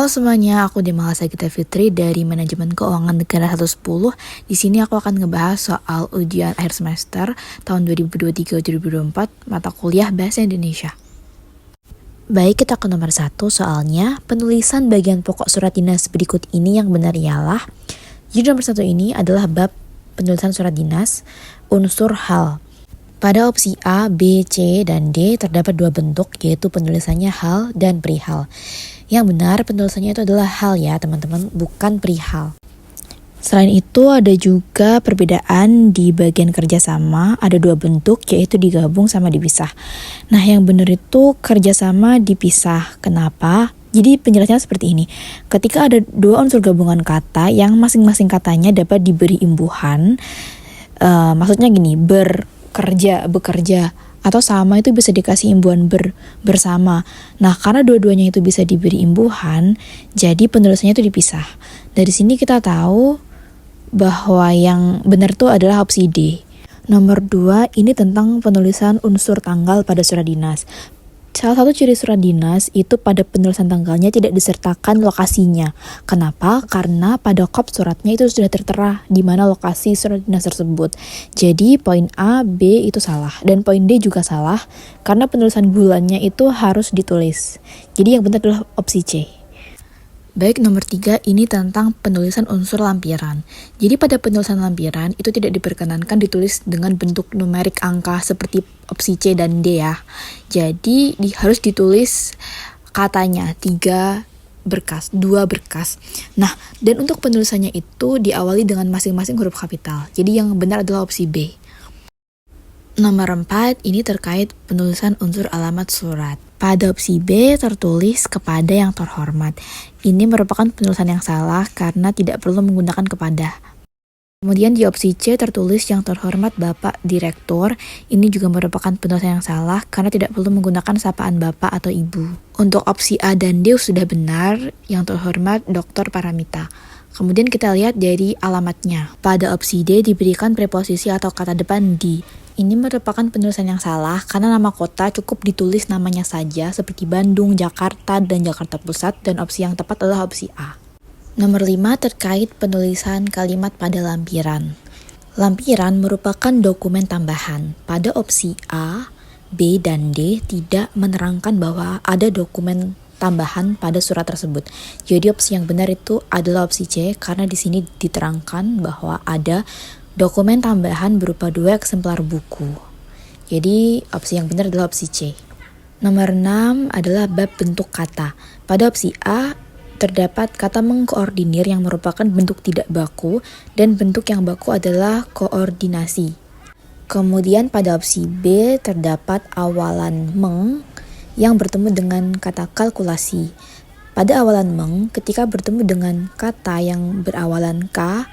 Halo semuanya, aku Demala Sagita Fitri dari Manajemen Keuangan Negara 110. Di sini aku akan ngebahas soal ujian akhir semester tahun 2023-2024 mata kuliah Bahasa Indonesia. Baik, kita ke nomor 1 soalnya. Penulisan bagian pokok surat dinas berikut ini yang benar ialah. Jadi nomor 1 ini adalah bab penulisan surat dinas, unsur hal. Pada opsi A, B, C, dan D terdapat dua bentuk, yaitu penulisannya hal dan perihal. Yang benar penulisannya itu adalah hal ya teman-teman, bukan perihal. Selain itu ada juga perbedaan di bagian kerjasama, ada dua bentuk yaitu digabung sama dipisah. Nah yang benar itu kerjasama dipisah, kenapa? Jadi penjelasannya seperti ini, ketika ada dua unsur gabungan kata yang masing-masing katanya dapat diberi imbuhan, maksudnya gini, bekerja, atau sama itu bisa dikasih imbuhan bersama. Nah, karena dua-duanya itu bisa diberi imbuhan, jadi penulisannya itu dipisah. Dari sini kita tahu bahwa yang benar itu adalah opsi D. Nomor 2, ini tentang penulisan unsur tanggal pada surat dinas. Salah satu ciri surat dinas itu pada penulisan tanggalnya tidak disertakan lokasinya. Kenapa? Karena pada kop suratnya itu sudah tertera di mana lokasi surat dinas tersebut. Jadi poin A, B itu salah dan poin D juga salah karena penulisan bulannya itu harus ditulis. Jadi yang benar adalah opsi C. Baik, nomor 3 ini tentang penulisan unsur lampiran. Jadi pada penulisan lampiran itu tidak diperkenankan ditulis dengan bentuk numerik angka seperti opsi C dan D ya. Jadi harus ditulis katanya 3 berkas, 2 berkas. Nah, dan untuk penulisannya itu diawali dengan masing-masing huruf kapital. Jadi yang benar adalah opsi B. Nomor 4 ini terkait penulisan unsur alamat surat. Pada opsi B tertulis kepada yang terhormat. Ini merupakan penulisan yang salah karena tidak perlu menggunakan kepada. Kemudian di opsi C tertulis yang terhormat Bapak Direktur. Ini juga merupakan penulisan yang salah karena tidak perlu menggunakan sapaan Bapak atau Ibu. Untuk opsi A dan D sudah benar, yang terhormat Dr. Paramita. Kemudian kita lihat dari alamatnya. Pada opsi D diberikan preposisi atau kata depan di. Ini merupakan penulisan yang salah karena nama kota cukup ditulis namanya saja seperti Bandung, Jakarta, dan Jakarta Pusat, dan opsi yang tepat adalah opsi A. Nomor 5 terkait penulisan kalimat pada lampiran. Lampiran merupakan dokumen tambahan. Pada opsi A, B, dan D tidak menerangkan bahwa ada dokumen tambahan pada surat tersebut. Jadi opsi yang benar itu adalah opsi C karena di sini diterangkan bahwa ada dokumen tambahan berupa 2 eksemplar buku. Jadi opsi yang benar adalah opsi C. Nomor 6 adalah bab bentuk kata. Pada opsi A terdapat kata mengkoordinir yang merupakan bentuk tidak baku dan bentuk yang baku adalah koordinasi. Kemudian pada opsi B terdapat awalan meng yang bertemu dengan kata kalkulasi. Pada awalan meng ketika bertemu dengan kata yang berawalan K,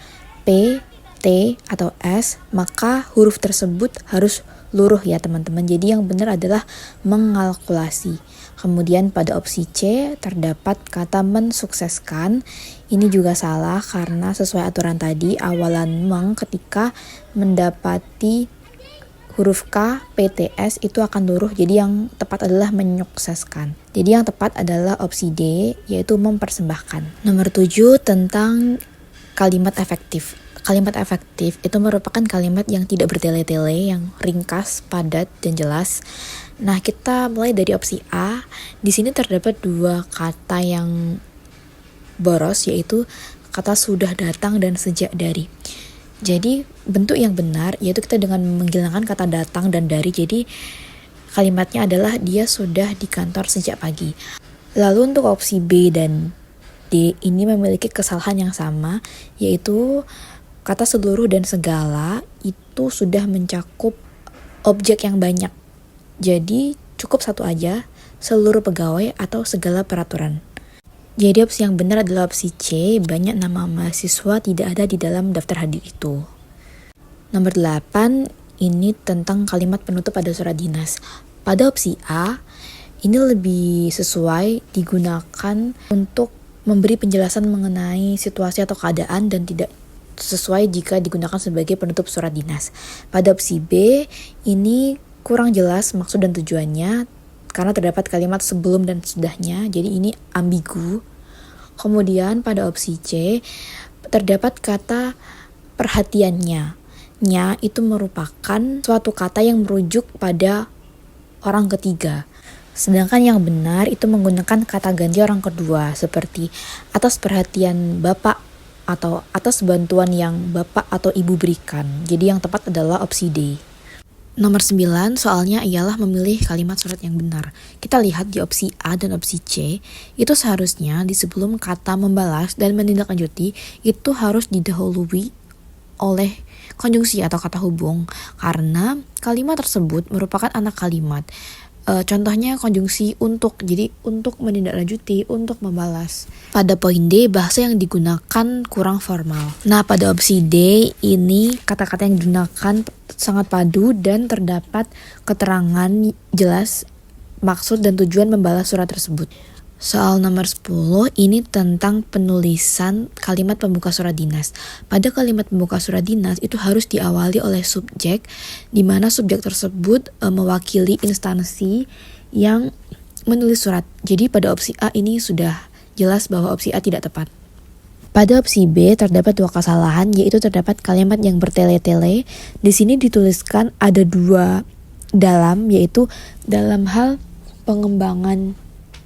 P, T, atau S, maka huruf tersebut harus luruh ya teman-teman. Jadi yang benar adalah mengalkulasi. Kemudian pada opsi C terdapat kata mensukseskan. Ini juga salah karena sesuai aturan tadi awalan meng ketika mendapati huruf K, P, T, S itu akan luruh. Jadi yang tepat adalah menyukseskan. Jadi yang tepat adalah opsi D yaitu mempersembahkan. Nomor 7 tentang kalimat efektif. Kalimat efektif itu merupakan kalimat yang tidak bertele-tele, yang ringkas, padat, dan jelas. Nah, kita mulai dari opsi A. Di sini terdapat 2 kata yang boros, yaitu kata sudah datang dan sejak dari. Jadi, bentuk yang benar yaitu kita dengan menghilangkan kata datang dan dari. Jadi, kalimatnya adalah dia sudah di kantor sejak pagi. Lalu untuk opsi B dan D ini memiliki kesalahan yang sama, yaitu kata seluruh dan segala itu sudah mencakup objek yang banyak. Jadi cukup satu aja, seluruh pegawai atau segala peraturan. Jadi opsi yang benar adalah opsi C, banyak nama mahasiswa tidak ada di dalam daftar hadir itu. Nomor 8, ini tentang kalimat penutup pada surat dinas. Pada opsi A, ini lebih sesuai digunakan untuk memberi penjelasan mengenai situasi atau keadaan dan tidak sesuai jika digunakan sebagai penutup surat dinas. Pada opsi B, ini kurang jelas maksud dan tujuannya karena terdapat kalimat sebelum dan sudahnya, jadi ini ambigu. Kemudian pada opsi C terdapat kata perhatiannya. Nya itu merupakan suatu kata yang merujuk pada orang ketiga. Sedangkan yang benar itu menggunakan kata ganti orang kedua seperti atas perhatian Bapak atau atas bantuan yang Bapak atau Ibu berikan. Jadi yang tepat adalah opsi D. Nomor 9 soalnya ialah memilih kalimat surat yang benar. Kita lihat di opsi A dan opsi C, itu seharusnya di sebelum kata membalas dan menindaklanjuti itu harus didahului oleh konjungsi atau kata hubung karena kalimat tersebut merupakan anak kalimat. Contohnya konjungsi untuk, jadi untuk menindaklanjuti, untuk membalas. Pada poin D, bahasa yang digunakan kurang formal. Nah, pada opsi D, ini kata-kata yang digunakan sangat padu dan terdapat keterangan jelas maksud dan tujuan membalas surat tersebut. Soal nomor 10 ini tentang penulisan kalimat pembuka surat dinas. Pada kalimat pembuka surat dinas itu harus diawali oleh subjek, di mana subjek tersebut mewakili instansi yang menulis surat. Jadi pada opsi A ini sudah jelas bahwa opsi A tidak tepat. Pada opsi B terdapat dua kesalahan, yaitu terdapat kalimat yang bertele-tele. Di sini dituliskan ada dua dalam, yaitu dalam hal pengembangan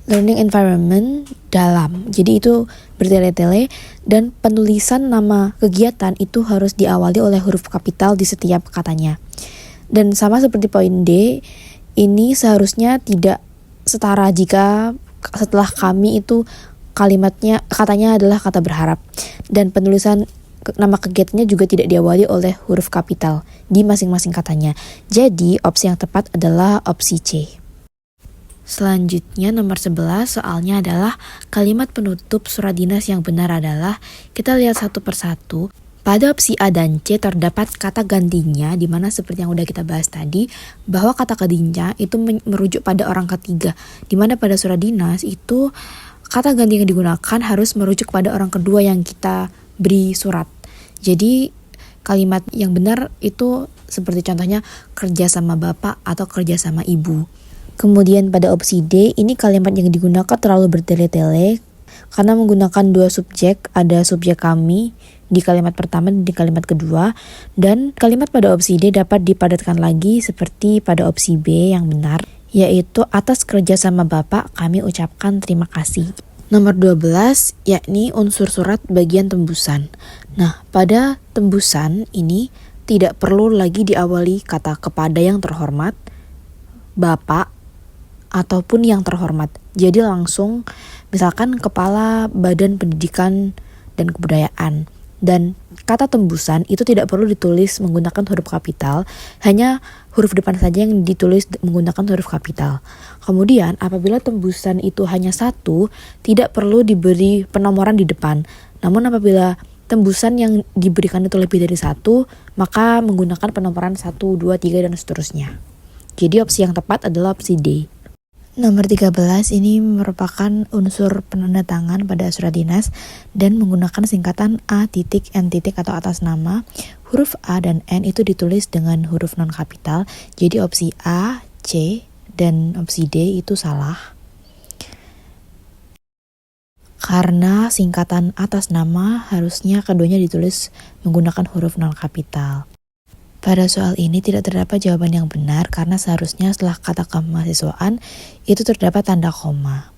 learning environment dalam. Jadi itu bertele-tele dan penulisan nama kegiatan itu harus diawali oleh huruf kapital di setiap katanya. Dan sama seperti poin D, ini seharusnya tidak setara jika setelah kami itu katanya adalah kata berharap. Dan penulisan nama kegiatannya juga tidak diawali oleh huruf kapital di masing-masing katanya. Jadi opsi yang tepat adalah opsi C. Selanjutnya nomor 11 soalnya adalah kalimat penutup surat dinas yang benar adalah, kita lihat satu persatu. Pada opsi A dan C terdapat kata gantinya, di mana seperti yang udah kita bahas tadi, bahwa kata gantinya itu merujuk pada orang ketiga, di mana pada surat dinas itu kata ganti yang digunakan harus merujuk pada orang kedua yang kita beri surat. Jadi kalimat yang benar itu seperti contohnya kerja sama bapak atau kerja sama ibu. Kemudian pada opsi D, ini kalimat yang digunakan terlalu bertele-tele karena menggunakan dua subjek, ada subjek kami di kalimat pertama dan di kalimat kedua, dan kalimat pada opsi D dapat dipadatkan lagi seperti pada opsi B yang benar, yaitu atas kerja sama Bapak kami ucapkan terima kasih. Nomor 12 yakni unsur surat bagian tembusan. Nah, pada tembusan ini tidak perlu lagi diawali kata kepada yang terhormat, Bapak, ataupun yang terhormat. Jadi langsung misalkan Kepala Badan Pendidikan dan Kebudayaan. Dan kata tembusan itu tidak perlu ditulis menggunakan huruf kapital, hanya huruf depan saja yang ditulis menggunakan huruf kapital. Kemudian apabila tembusan itu hanya satu, tidak perlu diberi penomoran di depan. Namun apabila tembusan yang diberikan itu lebih dari satu, maka menggunakan penomoran 1, 2, 3, dan seterusnya. Jadi opsi yang tepat adalah opsi D. Nomor 13 ini merupakan unsur penanda tangan pada surat dinas dan menggunakan singkatan A titik N titik atau atas nama. Huruf A dan N itu ditulis dengan huruf non kapital. Jadi opsi A, C, dan opsi D itu salah. Karena singkatan atas nama harusnya keduanya ditulis menggunakan huruf non kapital. Pada soal ini tidak terdapat jawaban yang benar karena seharusnya setelah kata kemahasiswaan itu terdapat tanda koma.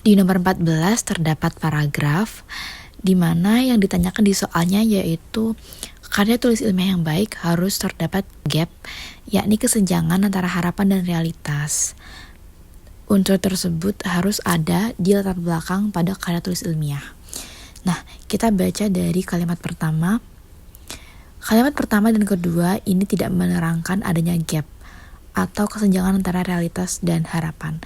Di nomor 14 terdapat paragraf di mana yang ditanyakan di soalnya yaitu karya tulis ilmiah yang baik harus terdapat gap, yakni kesenjangan antara harapan dan realitas. Unsur tersebut harus ada di latar belakang pada karya tulis ilmiah. Nah, kita baca dari kalimat pertama. Kalimat pertama dan kedua ini tidak menerangkan adanya gap atau kesenjangan antara realitas dan harapan.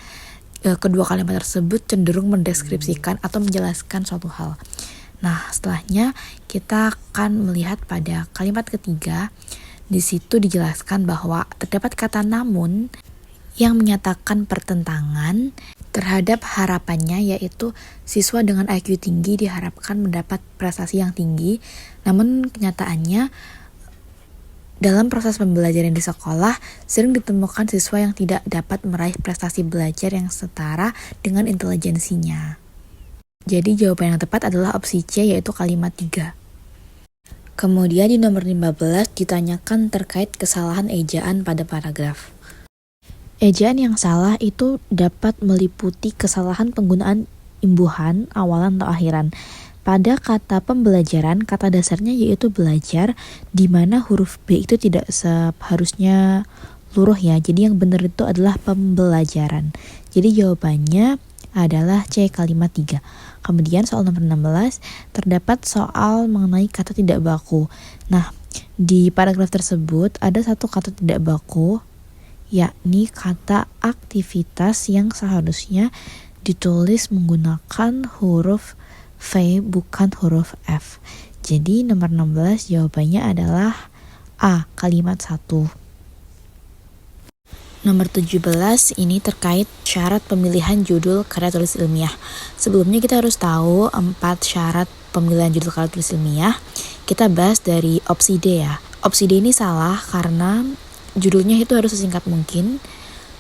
Kedua kalimat tersebut cenderung mendeskripsikan atau menjelaskan suatu hal. Nah, setelahnya kita akan melihat pada kalimat ketiga. Di situ dijelaskan bahwa terdapat kata namun yang menyatakan pertentangan terhadap harapannya, yaitu siswa dengan IQ tinggi diharapkan mendapat prestasi yang tinggi, namun kenyataannya Dalam proses pembelajaran di sekolah, sering ditemukan siswa yang tidak dapat meraih prestasi belajar yang setara dengan intelijensinya. Jadi jawaban yang tepat adalah opsi C, yaitu kalimat 3. Kemudian di nomor 15 ditanyakan terkait kesalahan ejaan pada paragraf. Ejaan yang salah itu dapat meliputi kesalahan penggunaan imbuhan, awalan atau akhiran. Pada kata pembelajaran, kata dasarnya yaitu belajar, di mana huruf B itu tidak seharusnya luruh ya. Jadi yang benar itu adalah pembelajaran. Jadi jawabannya adalah C, kalimat 3. Kemudian soal nomor 16, terdapat soal mengenai kata tidak baku. Nah, di paragraf tersebut ada satu kata tidak baku, yakni kata aktivitas yang seharusnya ditulis menggunakan huruf V bukan huruf F. Jadi nomor 16 jawabannya adalah A, kalimat 1. Nomor 17 ini terkait syarat pemilihan judul karya tulis ilmiah. Sebelumnya kita harus tahu 4 syarat pemilihan judul karya tulis ilmiah. Kita bahas dari opsi D ya. Opsi D ini salah karena judulnya itu harus sesingkat mungkin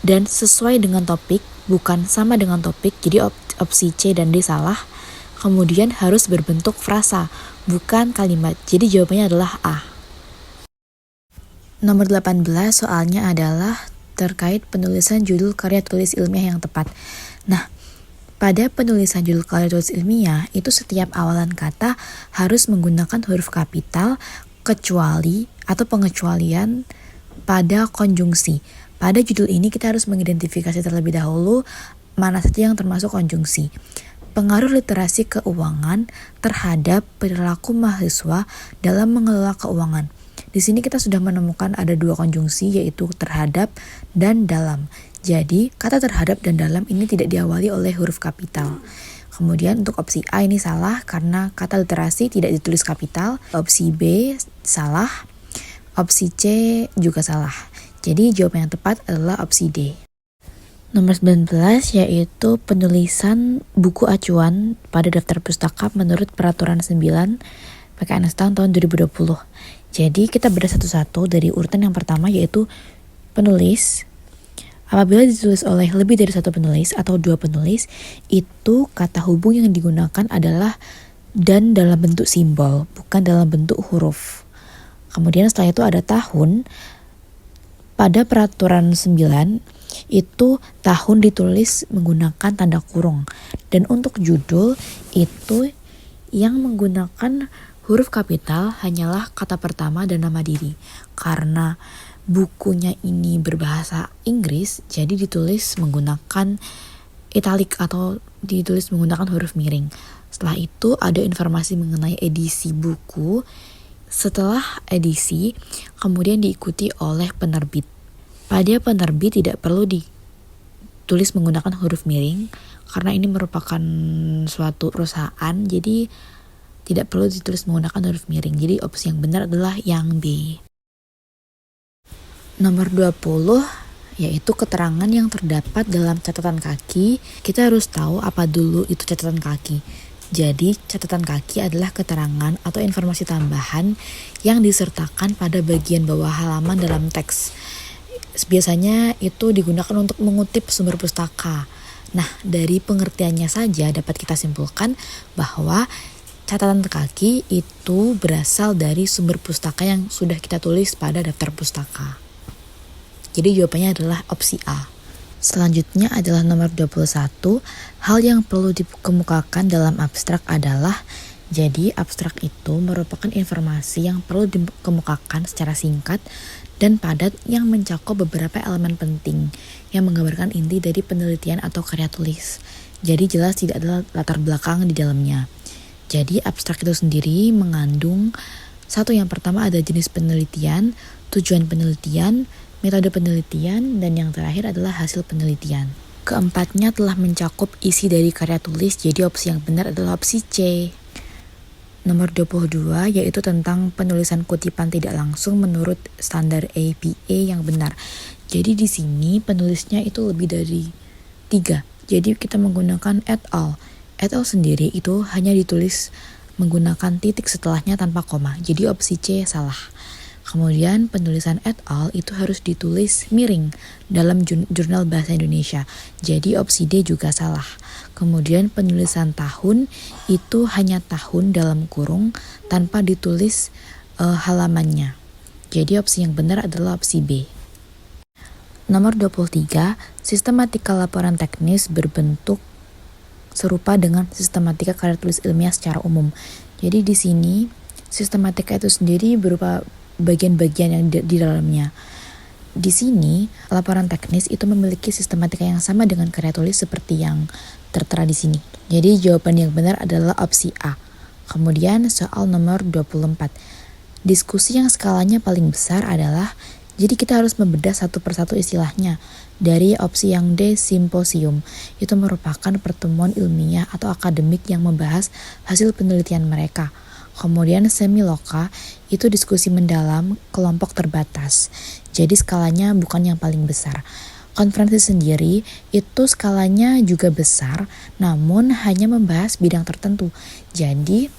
dan sesuai dengan topik, bukan sama dengan topik. Jadi opsi C dan D salah. Kemudian harus berbentuk frasa, bukan kalimat. Jadi jawabannya adalah A. Nomor 18 soalnya adalah terkait penulisan judul karya tulis ilmiah yang tepat. Nah, pada penulisan judul karya tulis ilmiah, itu setiap awalan kata harus menggunakan huruf kapital, kecuali atau pengecualian pada konjungsi. Pada judul ini kita harus mengidentifikasi terlebih dahulu mana saja yang termasuk konjungsi. Pengaruh literasi keuangan terhadap perilaku mahasiswa dalam mengelola keuangan. Di sini kita sudah menemukan ada 2 konjungsi, yaitu terhadap dan dalam. Jadi, kata terhadap dan dalam ini tidak diawali oleh huruf kapital. Kemudian untuk opsi A ini salah karena kata literasi tidak ditulis kapital. Opsi B salah. Opsi C juga salah. Jadi jawaban yang tepat adalah opsi D. Nomor 19 yaitu penulisan buku acuan pada daftar pustaka menurut peraturan 9 PKNS tahun 2020. Jadi kita bedah satu-satu dari urutan yang pertama yaitu penulis. Apabila ditulis oleh lebih dari 1 penulis atau 2 penulis, itu kata hubung yang digunakan adalah dan dalam bentuk simbol, bukan dalam bentuk huruf. Kemudian setelah itu ada tahun. Pada peraturan 9 itu tahun ditulis menggunakan tanda kurung. Dan untuk judul itu yang menggunakan huruf kapital hanyalah kata pertama dan nama diri. Karena bukunya ini berbahasa Inggris, jadi ditulis menggunakan italic atau ditulis menggunakan huruf miring. Setelah itu ada informasi mengenai edisi buku. Setelah edisi, kemudian diikuti oleh penerbit. Pada penerbit tidak perlu ditulis menggunakan huruf miring, karena ini merupakan suatu perusahaan, jadi tidak perlu ditulis menggunakan huruf miring. Jadi opsi yang benar adalah yang B. Nomor 20, yaitu keterangan yang terdapat dalam catatan kaki. Kita harus tahu apa dulu itu catatan kaki. Jadi, catatan kaki adalah keterangan atau informasi tambahan yang disertakan pada bagian bawah halaman dalam teks. Biasanya itu digunakan untuk mengutip sumber pustaka. Nah, dari pengertiannya saja dapat kita simpulkan bahwa catatan kaki itu berasal dari sumber pustaka yang sudah kita tulis pada daftar pustaka. Jadi jawabannya adalah opsi A. Selanjutnya adalah nomor 21. Hal yang perlu dikemukakan dalam abstrak adalah, jadi abstrak itu merupakan informasi yang perlu dikemukakan secara singkat dan padat yang mencakup beberapa elemen penting yang menggambarkan inti dari penelitian atau karya tulis. Jadi jelas tidak ada latar belakang di dalamnya. Jadi abstrak itu sendiri mengandung satu, yang pertama ada jenis penelitian, tujuan penelitian, metode penelitian, dan yang terakhir adalah hasil penelitian. Keempatnya telah mencakup isi dari karya tulis, jadi opsi yang benar adalah opsi C. Nomor 22 yaitu tentang penulisan kutipan tidak langsung menurut standar APA yang benar. Jadi di sini penulisnya itu lebih dari 3. Jadi kita menggunakan et al. Et al sendiri itu hanya ditulis menggunakan titik setelahnya tanpa koma. Jadi opsi C salah. Kemudian penulisan et al. Itu harus ditulis miring dalam jurnal bahasa Indonesia. Jadi opsi D juga salah. Kemudian penulisan tahun itu hanya tahun dalam kurung tanpa ditulis halamannya. Jadi opsi yang benar adalah opsi B. Nomor 23, sistematika laporan teknis berbentuk serupa dengan sistematika karya tulis ilmiah secara umum. Jadi di sini sistematika itu sendiri berupa bagian-bagian yang di dalamnya. Di sini laporan teknis itu memiliki sistematika yang sama dengan karya tulis seperti yang tertera di sini. Jadi jawaban yang benar adalah opsi A. Kemudian soal nomor 24. Diskusi yang skalanya paling besar adalah, jadi kita harus membedah satu persatu istilahnya. Dari opsi yang D, simposium, itu merupakan pertemuan ilmiah atau akademik yang membahas hasil penelitian mereka. Kemudian semiloka, itu diskusi mendalam kelompok terbatas. Jadi skalanya bukan yang paling besar. Konferensi sendiri, itu skalanya juga besar, namun hanya membahas bidang tertentu. Jadi,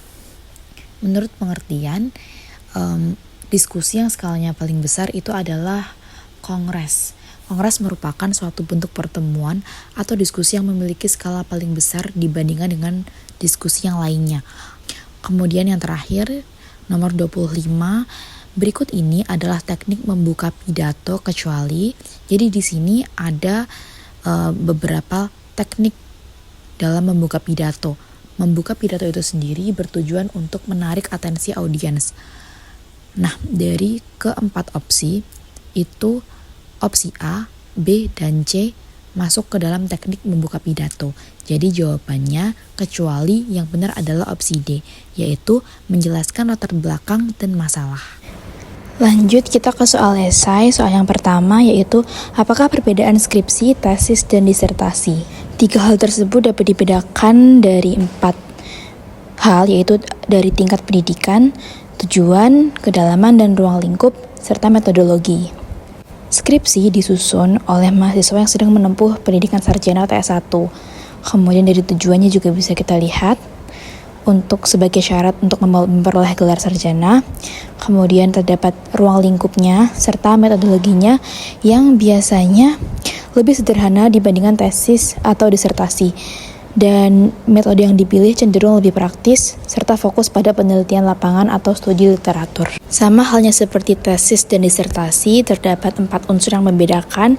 menurut pengertian, diskusi yang skalanya paling besar itu adalah kongres. Kongres merupakan suatu bentuk pertemuan atau diskusi yang memiliki skala paling besar dibandingkan dengan diskusi yang lainnya. Kemudian yang terakhir, nomor 25, berikut ini adalah teknik membuka pidato kecuali. Jadi di sini ada beberapa teknik dalam membuka pidato. Membuka pidato itu sendiri bertujuan untuk menarik atensi audiens. Nah, dari keempat opsi, itu opsi A, B, dan C masuk ke dalam teknik membuka pidato. Jadi jawabannya kecuali yang benar adalah opsi D, yaitu menjelaskan latar belakang dan masalah. Lanjut kita ke soal esai. Soal yang pertama yaitu apakah perbedaan skripsi, tesis, dan disertasi? 3 hal tersebut dapat dibedakan dari 4 hal, yaitu dari tingkat pendidikan, tujuan, kedalaman dan ruang lingkup, serta metodologi. Skripsi disusun oleh mahasiswa yang sedang menempuh pendidikan sarjana atau S1. Kemudian dari tujuannya juga bisa kita lihat untuk sebagai syarat untuk memperoleh gelar sarjana. Kemudian terdapat ruang lingkupnya serta metodologinya yang biasanya lebih sederhana dibandingkan tesis atau disertasi. Dan metode yang dipilih cenderung lebih praktis, serta fokus pada penelitian lapangan atau studi literatur. Sama halnya seperti tesis dan disertasi, terdapat 4 unsur yang membedakan.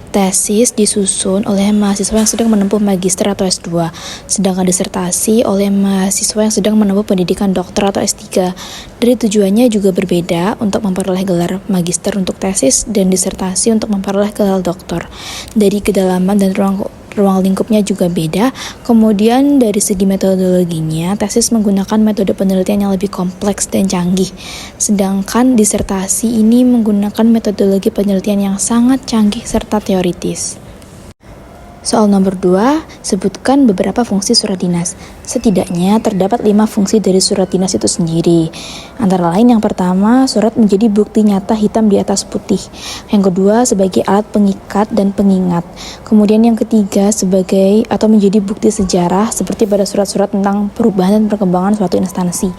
Tesis disusun oleh mahasiswa yang sedang menempuh magister atau S2, sedangkan disertasi oleh mahasiswa yang sedang menempuh pendidikan dokter atau S3. Dari tujuannya juga berbeda, untuk memperoleh gelar magister untuk tesis dan disertasi untuk memperoleh gelar dokter. Dari kedalaman dan ruang lingkupnya juga beda. Kemudian dari segi metodologinya, tesis menggunakan metode penelitian yang lebih kompleks dan canggih. Sedangkan disertasi ini menggunakan metodologi penelitian yang sangat canggih serta teoritis. Soal nomor 2, sebutkan beberapa fungsi surat dinas. Setidaknya terdapat 5 fungsi dari surat dinas itu sendiri. Antara lain yang pertama, surat menjadi bukti nyata hitam di atas putih. Yang kedua, sebagai alat pengikat dan pengingat. Kemudian yang ketiga, sebagai atau menjadi bukti sejarah seperti pada surat-surat tentang perubahan dan perkembangan suatu instansi.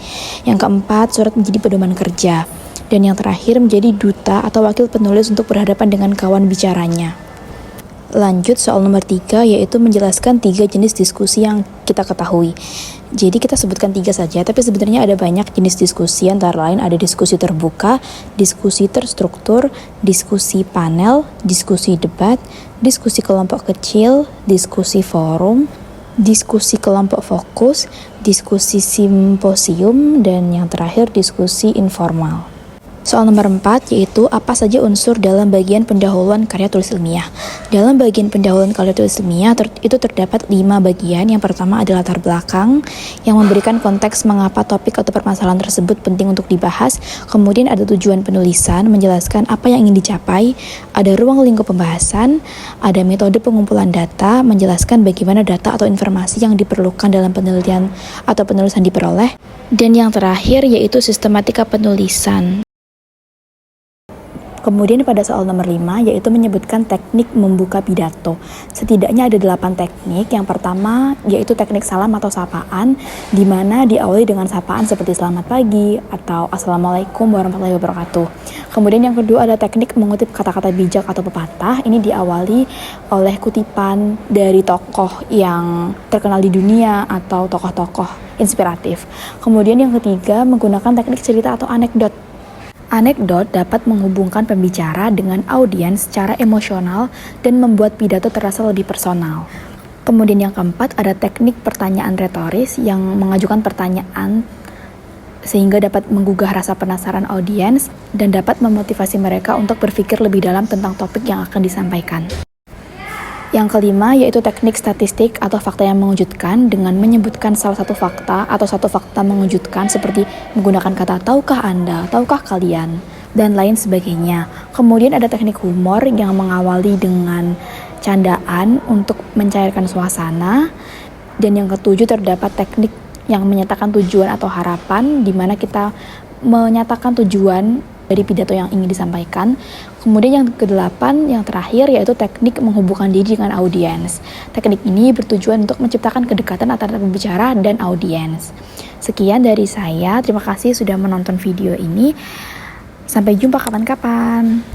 Yang keempat, surat menjadi pedoman kerja. Dan yang terakhir, menjadi duta atau wakil penulis untuk berhadapan dengan kawan bicaranya. Lanjut soal nomor 3, yaitu menjelaskan 3 jenis diskusi yang kita ketahui. Jadi kita sebutkan 3 saja, tapi sebenarnya ada banyak jenis diskusi, antara lain ada diskusi terbuka, diskusi terstruktur, diskusi panel, diskusi debat, diskusi kelompok kecil, diskusi forum, diskusi kelompok fokus, diskusi simposium, dan yang terakhir diskusi informal. Soal nomor 4 yaitu apa saja unsur dalam bagian pendahuluan karya tulis ilmiah. Dalam bagian pendahuluan karya tulis ilmiah itu terdapat 5 bagian. Yang pertama adalah latar belakang yang memberikan konteks mengapa topik atau permasalahan tersebut penting untuk dibahas. Kemudian ada tujuan penulisan, menjelaskan apa yang ingin dicapai. Ada ruang lingkup pembahasan, ada metode pengumpulan data, menjelaskan bagaimana data atau informasi yang diperlukan dalam penelitian atau penulisan diperoleh. Dan yang terakhir yaitu sistematika penulisan. Kemudian pada soal nomor 5, yaitu menyebutkan teknik membuka pidato. Setidaknya ada 8 teknik. Yang pertama, yaitu teknik salam atau sapaan, di mana diawali dengan sapaan seperti selamat pagi atau assalamualaikum warahmatullahi wabarakatuh. Kemudian yang kedua ada teknik mengutip kata-kata bijak atau pepatah. Ini diawali oleh kutipan dari tokoh yang terkenal di dunia atau tokoh-tokoh inspiratif. Kemudian yang ketiga, menggunakan teknik cerita atau anekdot. Anekdot dapat menghubungkan pembicara dengan audiens secara emosional dan membuat pidato terasa lebih personal. Kemudian yang keempat ada teknik pertanyaan retoris yang mengajukan pertanyaan sehingga dapat menggugah rasa penasaran audiens dan dapat memotivasi mereka untuk berpikir lebih dalam tentang topik yang akan disampaikan. Yang kelima yaitu teknik statistik atau fakta yang mengejutkan dengan menyebutkan salah satu fakta atau satu fakta mengejutkan seperti menggunakan kata tahukah Anda, tahukah kalian, dan lain sebagainya. Kemudian ada teknik humor yang mengawali dengan candaan untuk mencairkan suasana. Dan yang ketujuh terdapat teknik yang menyatakan tujuan atau harapan di mana kita menyatakan tujuan dari pidato yang ingin disampaikan. Kemudian yang kedelapan, yang terakhir, yaitu teknik menghubungkan diri dengan audiens. Teknik ini bertujuan untuk menciptakan kedekatan antara pembicara dan audiens. Sekian dari saya, terima kasih sudah menonton video ini. Sampai jumpa kapan-kapan.